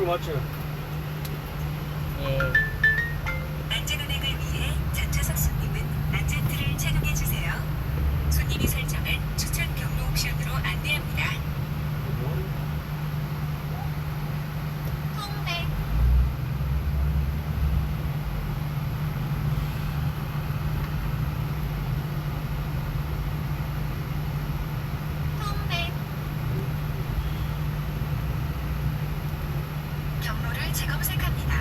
그걸 맞죠. 예. 안전운행을 위해 전좌석 손님은 안전띠를 착용해주세요. 손님이 설정한 추천 경로 옵션으로 안내합니다. 홍대 홍대 경로를 재검색합니다.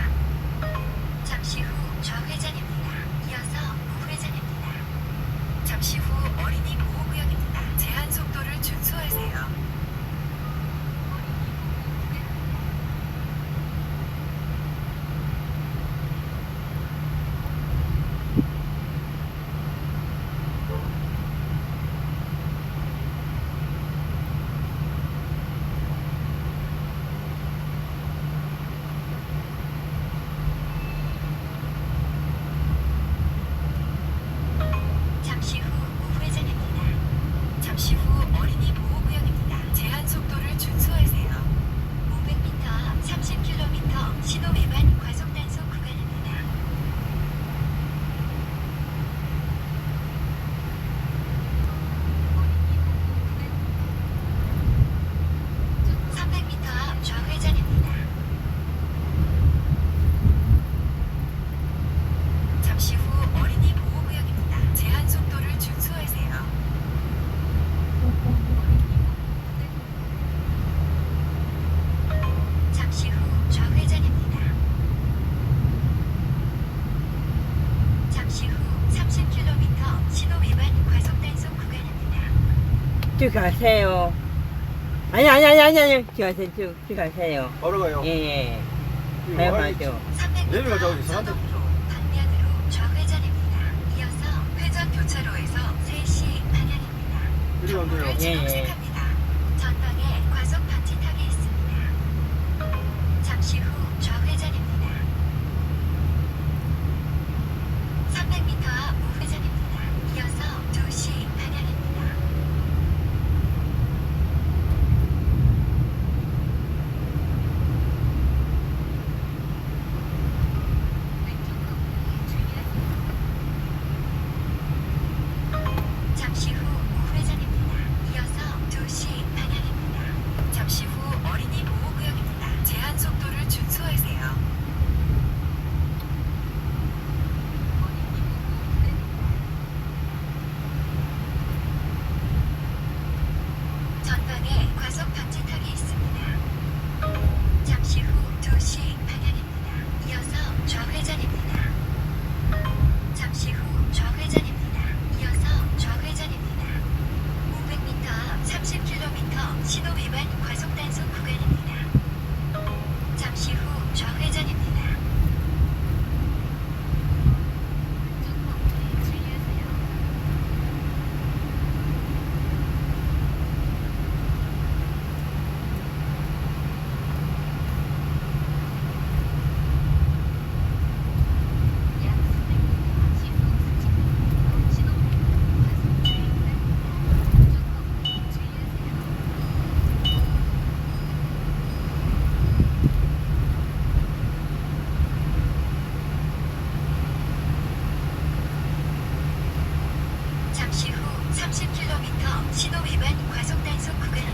잠시 후 좌회전입니다. 이어서 우회전입니다. 잠시 후 어린이 보호구역입니다. 제한 속도를 준수하세요. 잠시 후 우회전입니다. 잠시 후 어린이 보호구역입니다. 제한 속도를 준수하세요. 500m 앞 30km 신호 위반 과속 단속 구간입니다. 300m 앞 좌회전입니다. 잠시 후 어린이 보호구역입니다. 제한 속도를 준수하세요. 잠시 후 좌회전입니다. 잠시 후 30km 신호 위반 과속 단속 구간입니다. 쭉 가세요. 아니. 쭉 가세요. 바로 가요. 예. 이거 가야죠. 300m 내비가 저기 이상한데? 서동으로 방면으로 좌회전입니다. 이어서 회전 교차로에서 3시 방향입니다. 이리 오세요. 경로를 예, 예. 재검색합니다. 전방에 과속 방지턱이 있습니다. 잠시 후 좌회전입니다. 300m 앞 우회전입니다. 이어서 2시 방향입니다. 잠시 후 우회전입니다. 이어서 2시 방향입니다. 잠시 후 어린이 보호구역입니다. 제한 속도를 준수하세요. 전방에 과속 방지턱이 있습니다. 잠시 후 2시 방향입니다. 이어서 좌회전입니다. 잠시 후 좌회전입니다. 이어서 좌회전입니다. 500m 앞 30km 신호 위반 과속 단속 구간입니다. 잠시 후 좌회전입니다. 잠시 후 30km 신호 위반 과속 단속 구간입니다.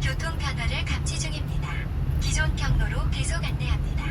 교통 변화를 감지 중입니다. 기존 경로로 계속 안내합니다.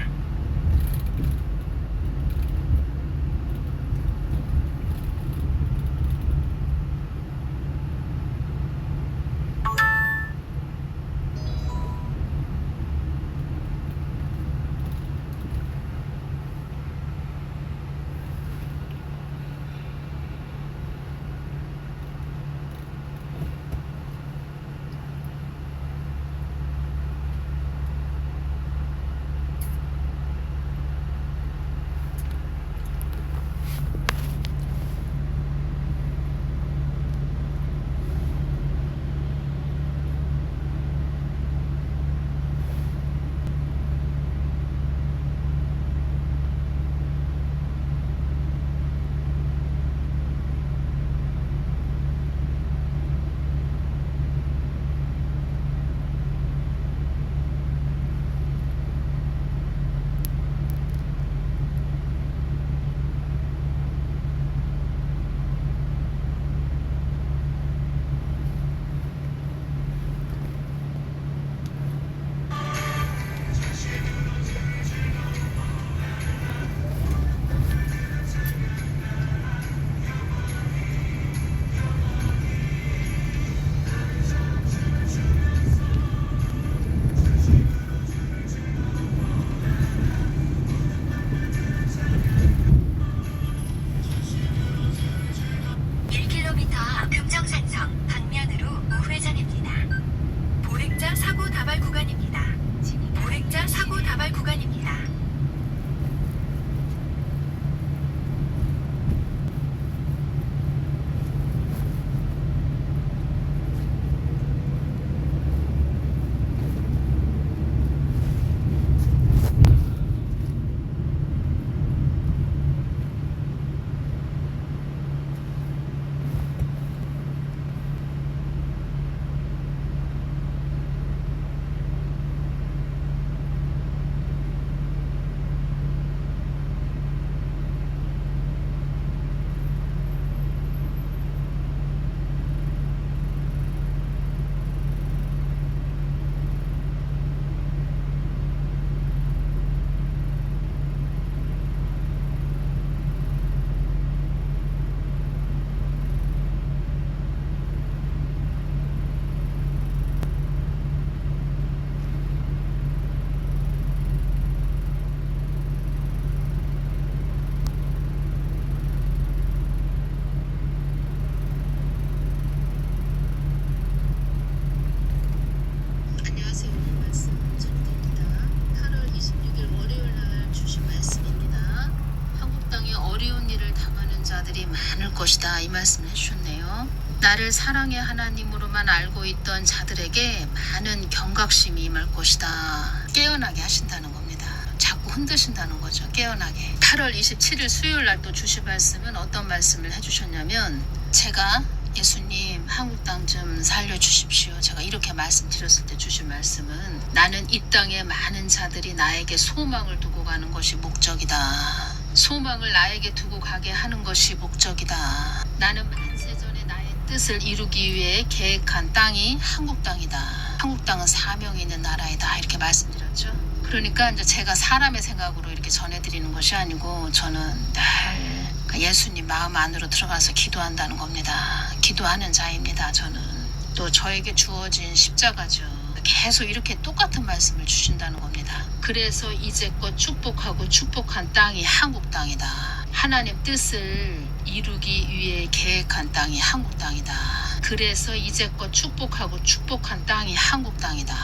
것이다 이 말씀을 해주셨네요. 나를 사랑의 하나님으로만 알고 있던 자들에게 많은 경각심이 임할 것이다. 깨어나게 하신다는 겁니다. 자꾸 흔드신다는 거죠. 깨어나게. 8월 27일 수요일 날 또 주신 말씀은 어떤 말씀을 해주셨냐면, 제가 예수님 한국 땅 좀 살려주십시오. 제가 이렇게 말씀드렸을 때 주신 말씀은, 나는 이 땅에 많은 자들이 나에게 소망을 두고 가는 것이 목적이다. 소망을 나에게 두고 가게 하는 것이 목적이다. 나는 만세전에 나의 뜻을 이루기 위해 계획한 땅이 한국 땅이다. 한국 땅은 사명이 있는 나라이다. 이렇게 말씀드렸죠. 그러니까 이제 제가 사람의 생각으로 이렇게 전해드리는 것이 아니고, 저는 늘 예수님 마음 안으로 들어가서 기도한다는 겁니다. 기도하는 자입니다. 저는 또 저에게 주어진 십자가죠. 계속 이렇게 똑같은 말씀을 주신다는 겁니다. 그래서 이제껏 축복하고 축복한 땅이 한국 땅이다. 하나님 뜻을 이루기 위해 계획한 땅이 한국 땅이다. 그래서 이제껏 축복하고 축복한 땅이 한국 땅이다.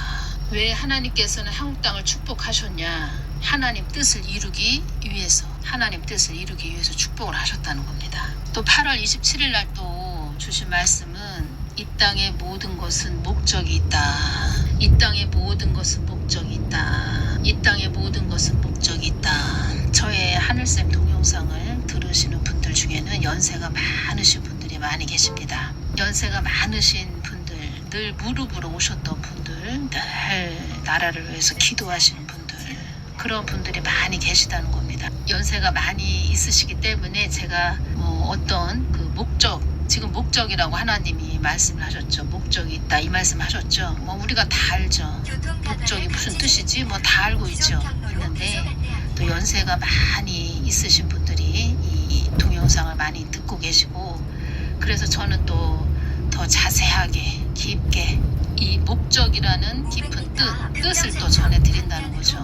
왜 하나님께서는 한국 땅을 축복하셨냐? 하나님 뜻을 이루기 위해서, 하나님 뜻을 이루기 위해서 축복을 하셨다는 겁니다. 또 8월 27일 날 또 주신 말씀은, 이 땅의 모든 것은 목적이 있다. 이 땅의 모든 것은 목적이 있다. 이 땅의 모든 것은 목적이 있다. 저의 하늘샘 동영상을 들으시는 분들 중에는 연세가 많으신 분들이 많이 계십니다. 연세가 많으신 분들, 늘 무릎으로 오셨던 분들, 늘 나라를 위해서 기도하시는 분들, 그런 분들이 많이 계시다는 겁니다. 연세가 많이 있으시기 때문에 제가 어떤 그 목적, 지금 목적이라고 하나님이 말씀을 하셨죠. 목적이 있다 이 말씀 하셨죠. 우리가 다 알죠. 목적이 무슨 뜻이지 다 알고 있죠. 있는데 또 연세가 많이 있으신 분들이 이 동영상을 많이 듣고 계시고, 그래서 저는 또 더 자세하게 깊게 이 목적이라는 깊은 뜻을 또 전해드린다는 거죠.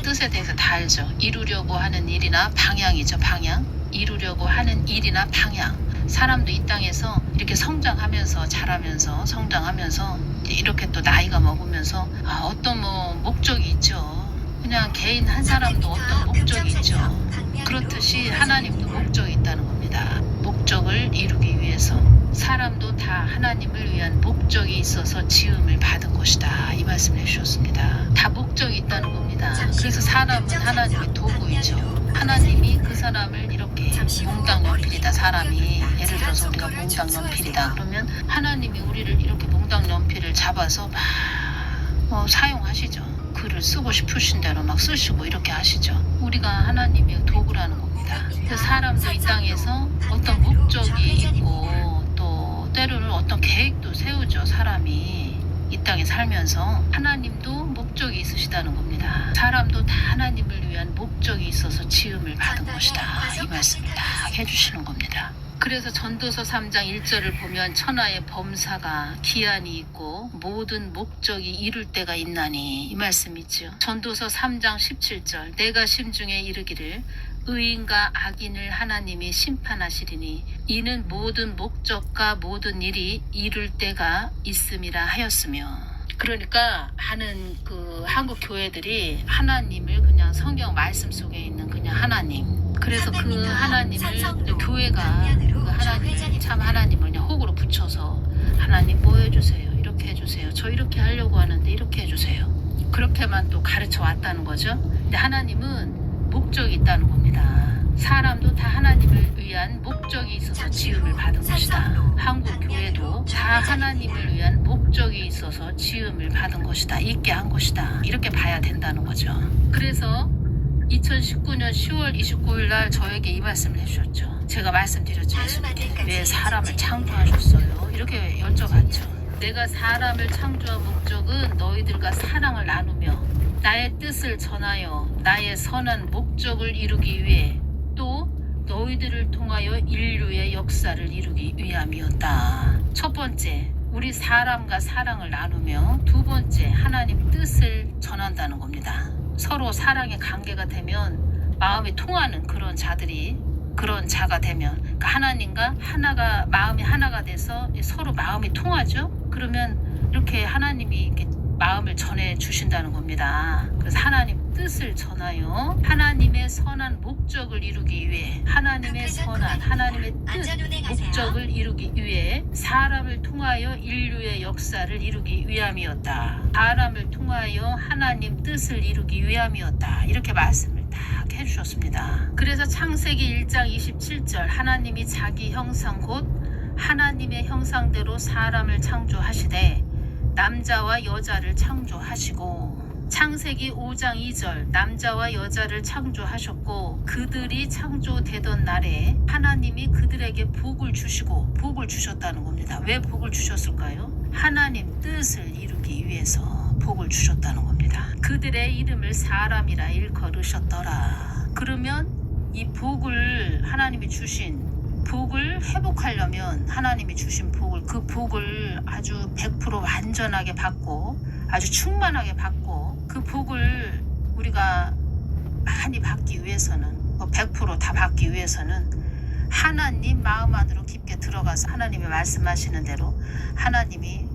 뜻에 대해서 다 알죠. 이루려고 하는 일이나 방향이죠. 방향. 이루려고 하는 일이나 방향. 사람도 이 땅에서 이렇게 성장하면서, 자라면서, 성장하면서, 이렇게 또 나이가 먹으면서 어떤 목적이 있죠. 그냥 개인 한 사람도 어떤 목적이 있죠. 그렇듯이 하나님도 목적이 있다는 겁니다. 목적을 이루기 위해서 사람도 다 하나님을 위한 목적이 있어서 지음을 받은 것이다 이 말씀을 해주셨습니다. 다 목적이 있다는 겁니다. 그래서 사람은 하나님의 도구이죠. 하나님이 그 사람을 이렇게 몽당연필이다. 사람이 예를 들어서 우리가 몽당연필이다 그러면 하나님이 우리를 이렇게 몽당연필을 잡아서 막 사용하시죠. 글을 쓰고 싶으신 대로 막 쓰시고 이렇게 하시죠. 우리가 하나님의 도구라는 겁니다. 그 사람도 이 땅에서 어떤 목적이 있고, 또 때로는 어떤 계획도 세우죠. 사람이 이 땅에 살면서 하나님도 목적이 있으시다는 겁니다. 사람도 다 하나님을 위한 목적이 있어서 지음을 받은 것이다 이 말씀을 딱 해주시는 겁니다. 그래서 전도서 3장 1절을 보면, 천하의 범사가 기한이 있고 모든 목적이 이룰 때가 있나니 이 말씀 있죠. 전도서 3장 17절, 내가 심중에 이르기를 의인과 악인을 하나님이 심판하시리니 이는 모든 목적과 모든 일이 이룰 때가 있음이라 하였으며. 그러니까 많은 그 한국 교회들이 하나님을 그냥 성경 말씀 속에 있는 그냥 하나님, 그래서 그 하나님을 교회가 그 하나님을 참 하나님을 그냥 혹으로 붙여서 하나님 뭐 해주세요, 이렇게 해주세요, 저 이렇게 하려고 하는데 이렇게 해주세요, 그렇게만 또 가르쳐 왔다는 거죠. 근데 하나님은 목적이 있다는 겁니다. 사람도 다 하나님을 위한 목적이 있어서 지음을 받은 것이다. 한국 교회도 다 하나님을 위한 목적이 있어서 지음을 받은 것이다. 있게 한 것이다. 이렇게 봐야 된다는 거죠. 그래서 2019년 10월 29일 날 저에게 이 말씀을 해주셨죠. 제가 말씀드렸죠. 예수님께 왜 사람을 창조하셨어요? 이렇게 여쭤봤죠. 내가 사람을 창조한 목적은 너희들과 사랑을 나누며 나의 뜻을 전하여 나의 선한 목적을 이루기 위해, 또 너희들을 통하여 인류의 역사를 이루기 위함이었다. 첫 번째, 우리 사람과 사랑을 나누며, 두 번째, 하나님 뜻을 전한다는 겁니다. 서로 사랑의 관계가 되면, 마음이 통하는 그런 자들이, 그런 자가 되면, 그러니까 하나님과 마음이 하나가 돼서 서로 마음이 통하죠. 그러면 이렇게 하나님이 이렇게 마음을 전해 주신다는 겁니다. 그래서 하나님 뜻을 전하여 하나님의 선한 목적을 이루기 위해 하나님의 선한 하나님의 뜻 목적을 이루기 위해 사람을 통하여 인류의 역사를 이루기 위함이었다. 사람을 통하여 하나님 뜻을 이루기 위함이었다. 이렇게 말씀을 딱 해주셨습니다. 그래서 창세기 1장 27절 하나님이 자기 형상 곧 하나님의 형상대로 사람을 창조하시되 남자와 여자를 창조하시고 창세기 5장 2절 남자와 여자를 창조하셨고 그들이 창조되던 날에 하나님이 그들에게 복을 주시고 복을 주셨다는 겁니다. 왜 복을 주셨을까요? 하나님 뜻을 이루기 위해서 복을 주셨다는 겁니다. 그들의 이름을 사람이라 일컬으셨더라. 그러면 이 복을 하나님이 주신 복을 회복하려면 하나님이 주신 복을 그 복을 아주 100% 완전하게 받고 아주 충만하게 받고 그 복을 우리가 많이 받기 위해서는 100% 다 받기 위해서는 하나님 마음 안으로 깊게 들어가서 하나님이 말씀하시는 대로 하나님이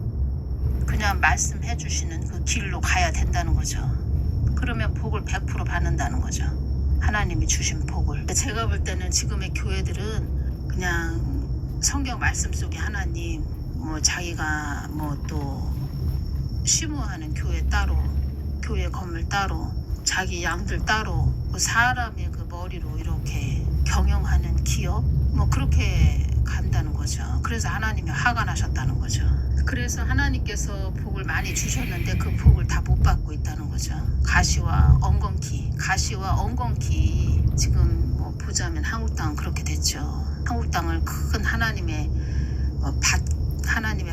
그냥 말씀해 주시는 그 길로 가야 된다는 거죠. 그러면 복을 100% 받는다는 거죠. 하나님이 주신 복을. 제가 볼 때는 지금의 교회들은 그냥 성경 말씀 속에 하나님 자기가 또 심우하는 교회 따로 교회 건물 따로 자기 양들 따로 사람의 그 머리로 이렇게 경영하는 기업 그렇게 간다는 거죠. 그래서 하나님이 화가 나셨다는 거죠. 그래서 하나님께서 복을 많이 주셨는데 그 복을 다 못 받고 있다는 거죠. 가시와 엉겅퀴 지금 보자면 한국 땅은 그렇게 됐죠. 한국 땅을 큰 하나님의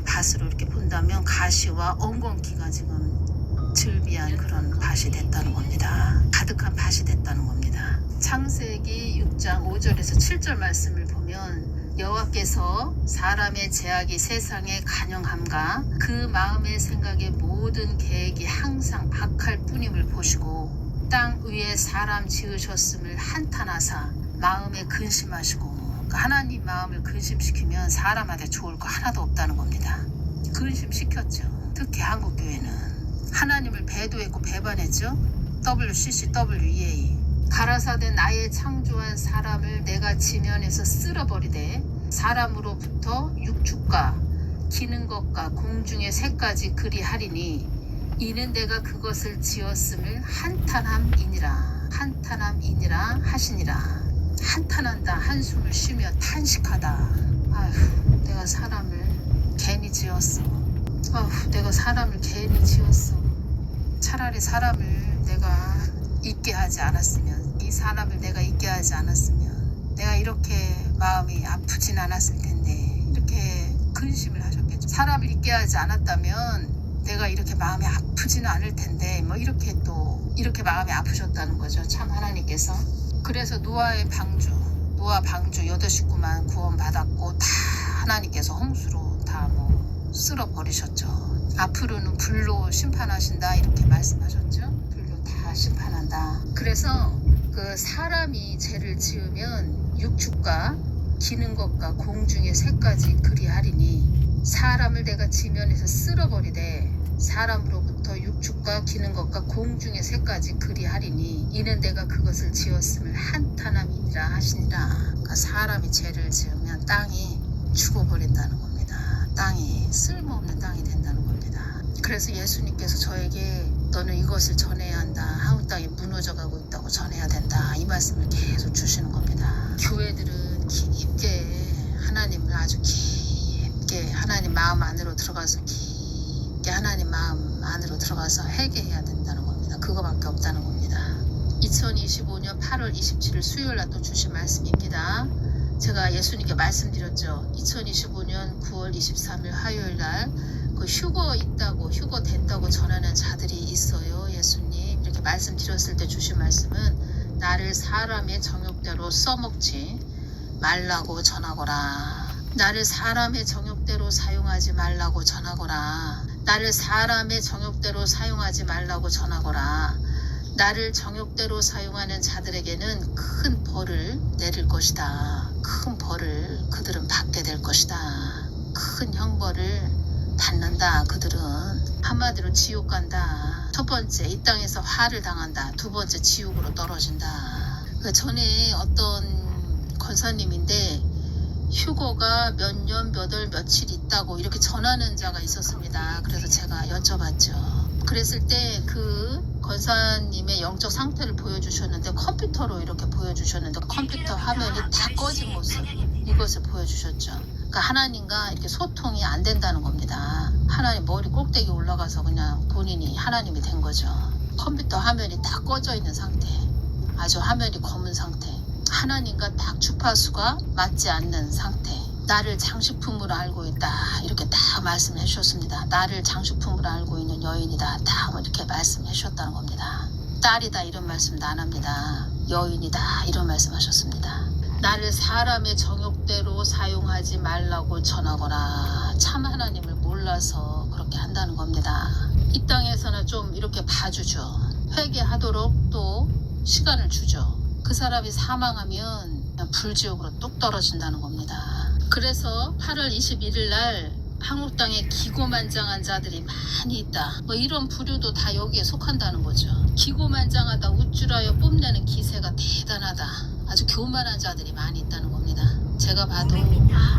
밭으로 이렇게 본다면 가시와 엉겅퀴가 지금 즐비한 그런 밭이 됐다는 겁니다. 가득한 밭이 됐다는 겁니다. 창세기 6장 5절에서 7절 말씀을 보면 여호와께서 사람의 제약이 세상에 간영함과 그 마음의 생각의 모든 계획이 항상 악할 뿐임을 보시고 땅 위에 사람 지으셨음을 한탄하사 마음에 근심하시고 하나님 마음을 근심시키면 사람한테 좋을 거 하나도 없다는 겁니다. 근심시켰죠. 특히 한국교회는 하나님을 배도했고 배반했죠. WCCWEA 가라사대 나의 창조한 사람을 내가 지면에서 쓸어버리되 사람으로부터 육축과 기는 것과 공중의 새까지 그리하리니 이는 내가 그것을 지었음을 한탄함이니라 하시니라. 한탄한다. 한숨을 쉬며 탄식하다. 아휴 내가 사람을 괜히 지었어. 내가 사람을 괜히 지었어. 차라리 사람을 내가 있게 하지 않았으면 이 사람을 내가 있게 하지 않았으면 내가 이렇게 마음이 아프진 않았을 텐데 이렇게 근심을 하셨겠죠. 사람을 있게 하지 않았다면 내가 이렇게 마음이 아프지는 않을 텐데 이렇게 마음이 아프셨다는 거죠. 참 하나님께서. 그래서 노아 방주 8식구만 구원받았고 다 하나님께서 홍수로 다 쓸어버리셨죠. 앞으로는 불로 심판하신다 이렇게 말씀하셨죠. 불로 다 심판한다. 그래서 그 사람이 죄를 지으면 육축과 기는 것과 공중의 새까지 그리하리니 사람을 내가 지면에서 쓸어버리되 사람으로부터 육축과 기는 것과 공중의 새까지 그리하리니 이는 내가 그것을 지었음을 한탄함이니라 하시니라. 그러니까 사람이 죄를 지으면 땅이 죽어버린다는 겁니다. 땅이 쓸모없는 땅이 된다는 겁니다. 그래서 예수님께서 저에게 너는 이것을 전해야 한다. 한국 땅이 무너져가고 있다고 전해야 된다. 이 말씀을 계속 주시는 겁니다. 교회들은 깊게 하나님을 아주 깊게 하나님 마음 안으로 들어가서 하나님 마음 안으로 들어가서 회개해야 된다는 겁니다. 그거밖에 없다는 겁니다. 2025년 8월 27일 수요일날 또 주신 말씀입니다. 제가 예수님께 말씀드렸죠. 2025년 9월 23일 화요일날 그 휴거 된다고 전하는 자들이 있어요. 예수님 이렇게 말씀드렸을 때 주신 말씀은 나를 사람의 정욕대로 써먹지 말라고 전하거라. 나를 사람의 정욕대로 사용하지 말라고 전하거라. 나를 사람의 정욕대로 사용하지 말라고 전하거라. 나를 정욕대로 사용하는 자들에게는 큰 벌을 내릴 것이다. 큰 벌을 그들은 받게 될 것이다. 큰 형벌을 닫는다. 그들은 한마디로 지옥 간다. 첫 번째 이 땅에서 화를 당한다. 두 번째 지옥으로 떨어진다. 그 전에 어떤 권사님인데 휴거가 몇 년 몇 월 며칠 있다고 이렇게 전하는 자가 있었습니다. 그래서 제가 여쭤봤죠. 그랬을 때 그 권사님의 영적 상태를 보여주셨는데 컴퓨터로 이렇게 보여주셨는데 컴퓨터 화면이 다 꺼진 모습, 이것을 보여주셨죠. 그러니까 하나님과 이렇게 소통이 안 된다는 겁니다. 하나님 머리 꼭대기 올라가서 그냥 본인이 하나님이 된 거죠. 컴퓨터 화면이 다 꺼져 있는 상태, 아주 화면이 검은 상태, 하나님과 딱 주파수가 맞지 않는 상태. 나를 장식품으로 알고 있다. 이렇게 다 말씀해 주셨습니다. 나를 장식품으로 알고 있는 여인이다. 다 이렇게 말씀해 주셨다는 겁니다. 딸이다 이런 말씀도 안 합니다. 여인이다 이런 말씀하셨습니다. 나를 사람의 정욕대로 사용하지 말라고 전하거나 참 하나님을 몰라서 그렇게 한다는 겁니다. 이 땅에서는 좀 이렇게 봐주죠. 회개하도록 또 시간을 주죠. 그 사람이 사망하면 그냥 불지옥으로 뚝 떨어진다는 겁니다. 그래서 8월 21일 날 한국 땅에 기고만장한 자들이 많이 있다. 뭐 이런 부류도 다 여기에 속한다는 거죠. 기고만장하다, 우쭐하여 뽐내는 기세가 대단하다. 아주 교만한 자들이 많이 있다는 겁니다. 제가 봐도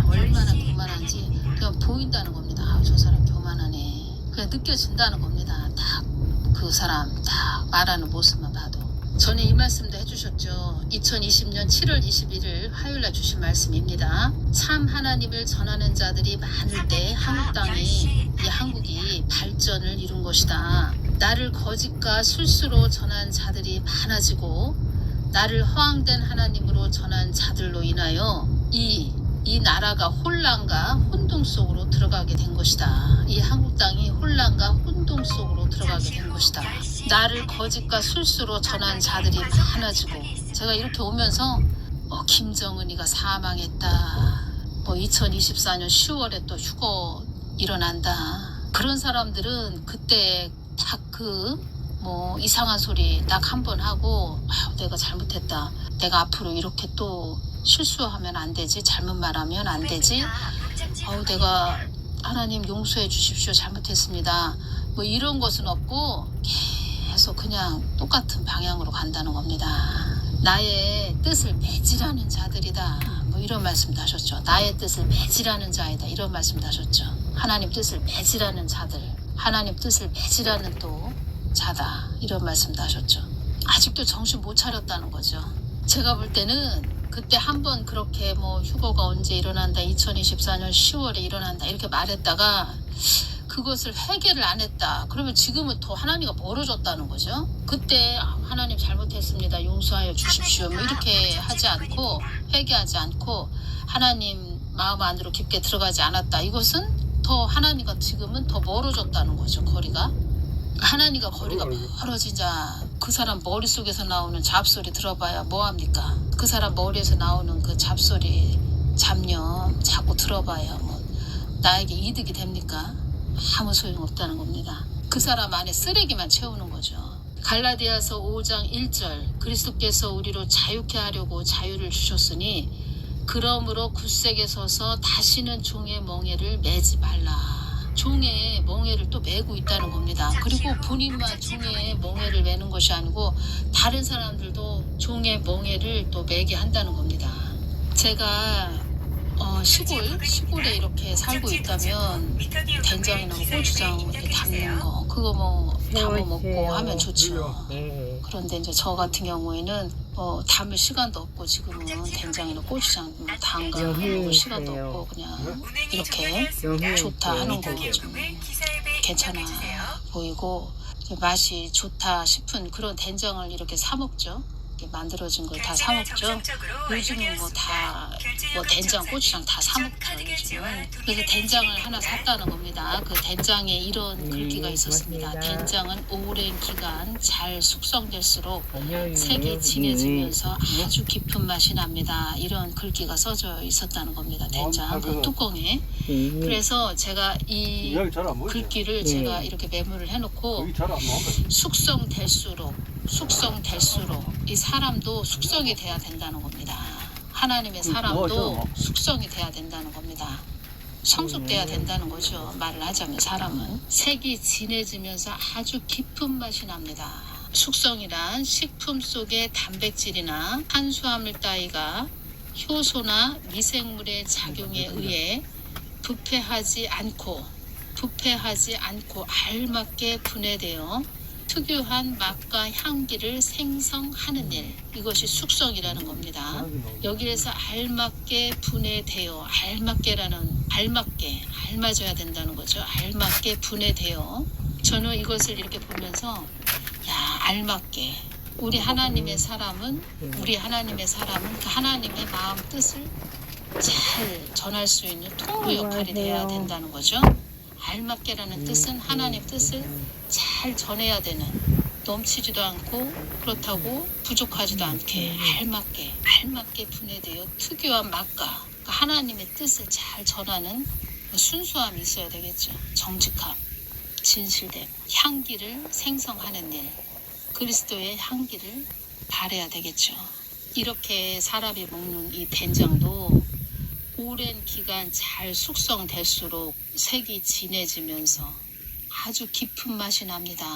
얼마나 교만한지 그냥 보인다는 겁니다. 아, 저 사람 교만하네. 그냥 느껴진다는 겁니다. 딱 그 사람 딱 말하는 모습만 봐도. 전에 이 말씀도 해주셨죠. 2020년 7월 21일 화요일날 주신 말씀입니다. 참 하나님을 전하는 자들이 많을 때 한국 땅이, 이 한국이 발전을 이룬 것이다. 나를 거짓과 술수로 전한 자들이 많아지고 나를 허황된 하나님으로 전한 자들로 인하여 이 나라가 혼란과 혼동 속으로 들어가게 된 것이다. 이 한국 땅이 혼란과 혼동 속으로 들어가게 된 것이다. 나를 거짓과 술수로 전한 자들이 많아지고, 제가 이렇게 오면서 김정은이가 사망했다. 2024년 10월에 또 휴거 일어난다. 그런 사람들은 그때 딱 이상한 소리 딱 한 번 하고, 내가 잘못했다. 내가 앞으로 이렇게 또 실수하면 안 되지. 잘못 말하면 안 되지. 내가 하나님 용서해 주십시오. 잘못했습니다. 이런 것은 없고 계속 그냥 똑같은 방향으로 간다는 겁니다. 나의 뜻을 배질하는 자들이다. 이런 말씀도 하셨죠. 나의 뜻을 배질하는 자이다. 이런 말씀도 하셨죠. 하나님 뜻을 배질하는 자들, 하나님 뜻을 배질하는 또 자다. 이런 말씀도 하셨죠. 아직도 정신 못 차렸다는 거죠. 제가 볼 때는 그때 한번 그렇게 휴거가 언제 일어난다, 2024년 10월에 일어난다 이렇게 말했다가 그것을 회개를 안 했다. 그러면 지금은 더 하나님과 멀어졌다는 거죠. 그때 하나님 잘못했습니다. 용서하여 주십시오. 이렇게 하지 않고, 회개하지 않고 하나님 마음 안으로 깊게 들어가지 않았다. 이것은 더 하나님과 지금은 더 멀어졌다는 거죠. 거리가. 하나님과 거리가 멀어지자 그 사람 머릿속에서 나오는 잡소리 들어봐야 뭐합니까? 그 사람 머리에서 나오는 그 잡소리, 잡념 자꾸 들어봐야 나에게 이득이 됩니까? 아무 소용없다는 겁니다. 그 사람 안에 쓰레기만 채우는 거죠. 갈라디아서 5장 1절 그리스도께서 우리로 자유케 하려고 자유를 주셨으니 그러므로 굳세게 서서 다시는 종의 멍에를 매지 말라. 종의 멍에를 또 매고 있다는 겁니다. 그리고 본인만 종의 멍에를 매는 것이 아니고 다른 사람들도 종의 멍에를 또 매게 한다는 겁니다. 제가 시골에 이렇게 살고 있다면 된장이나 고추장 이렇게 담는 거 그거 담아 먹고 하면 좋죠. 그런데 이제 저 같은 경우에는 담을 시간도 없고 지금은 된장이나 고추장 담가 먹을 시간도 없고 그냥 이렇게 좋다 하는 거 좀 괜찮아 보이고 맛이 좋다 싶은 그런 된장을 이렇게 사 먹죠. 만들어진 걸 다 사 먹죠. 요즘은 된장, 고추장 다 사 먹죠. 요즘은. 그래서 된장을 하나 샀다는 겁니다. 그 된장에 이런 글귀가 있었습니다. 된장은 오랜 기간 잘 숙성될수록 색이 진해지면서 아주 깊은 맛이 납니다. 이런 글귀가 써져 있었다는 겁니다. 된장 그 뚜껑에. 그래서 제가 이 글귀를 제가 이렇게 메모를 해놓고 숙성될수록 이 사람도 숙성이 돼야 된다는 겁니다. 하나님의 사람도 숙성이 돼야 된다는 겁니다. 성숙돼야 된다는 거죠. 말을 하자면 사람은 색이 진해지면서 아주 깊은 맛이 납니다. 숙성이란 식품 속의 단백질이나 탄수화물 따위가 효소나 미생물의 작용에 의해 부패하지 않고 알맞게 분해되어 특유한 맛과 향기를 생성하는 일, 이것이 숙성이라는 겁니다. 여기에서 알맞게 분해되어, 알맞아야 된다는 거죠. 알맞게 분해되어. 저는 이것을 이렇게 보면서 알맞게 우리 하나님의 사람은 그 하나님의 마음 뜻을 잘 전할 수 있는 통로 역할이 돼야 된다는 거죠. 알맞게라는 뜻은 하나님 뜻을 잘 전해야 되는, 넘치지도 않고 그렇다고 부족하지도 않게 알맞게 분해되어 특유한 맛과 하나님의 뜻을 잘 전하는 순수함이 있어야 되겠죠. 정직함, 진실됨, 향기를 생성하는 일, 그리스도의 향기를 발해야 되겠죠. 이렇게 사람이 먹는 이 된장도 오랜 기간 잘 숙성될수록 색이 진해지면서 아주 깊은 맛이 납니다.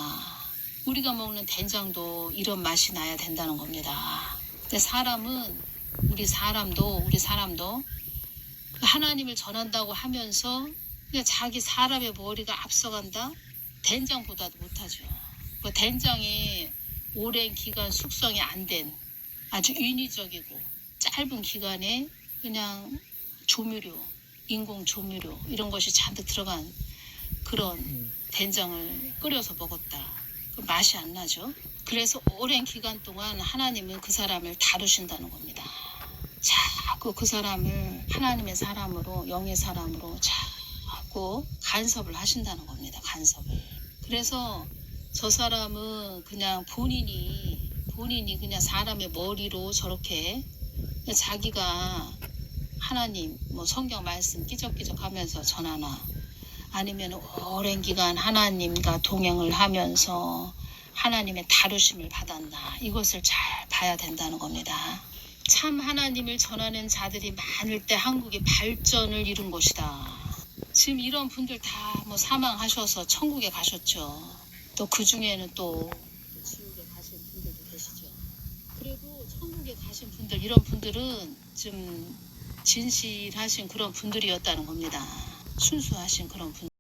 우리가 먹는 된장도 이런 맛이 나야 된다는 겁니다. 근데 우리 사람도 하나님을 전한다고 하면서 그냥 자기 사람의 머리가 앞서간다? 된장보다도 못하죠. 그 된장이 오랜 기간 숙성이 안 된 아주 인위적이고 짧은 기간에 그냥 조미료, 인공 조미료 이런 것이 잔뜩 들어간 그런 된장을 끓여서 먹었다. 그 맛이 안 나죠. 그래서 오랜 기간 동안 하나님은 그 사람을 다루신다는 겁니다. 자꾸 그 사람을 하나님의 사람으로, 영의 사람으로 자꾸 간섭을 하신다는 겁니다. 간섭을. 그래서 저 사람은 그냥 본인이 그냥 사람의 머리로 저렇게 자기가 하나님 성경 말씀 끼적끼적 하면서 전하나, 아니면 오랜 기간 하나님과 동행을 하면서 하나님의 다루심을 받았나, 이것을 잘 봐야 된다는 겁니다. 참 하나님을 전하는 자들이 많을 때 한국이 발전을 이룬 것이다. 지금 이런 분들 다 사망하셔서 천국에 가셨죠. 또 그 중에는 또 지옥에 가신 분들도 계시죠. 그래도 천국에 가신 분들, 이런 분들은 좀 진실하신 그런 분들이었다는 겁니다. 순수하신 그런 분들.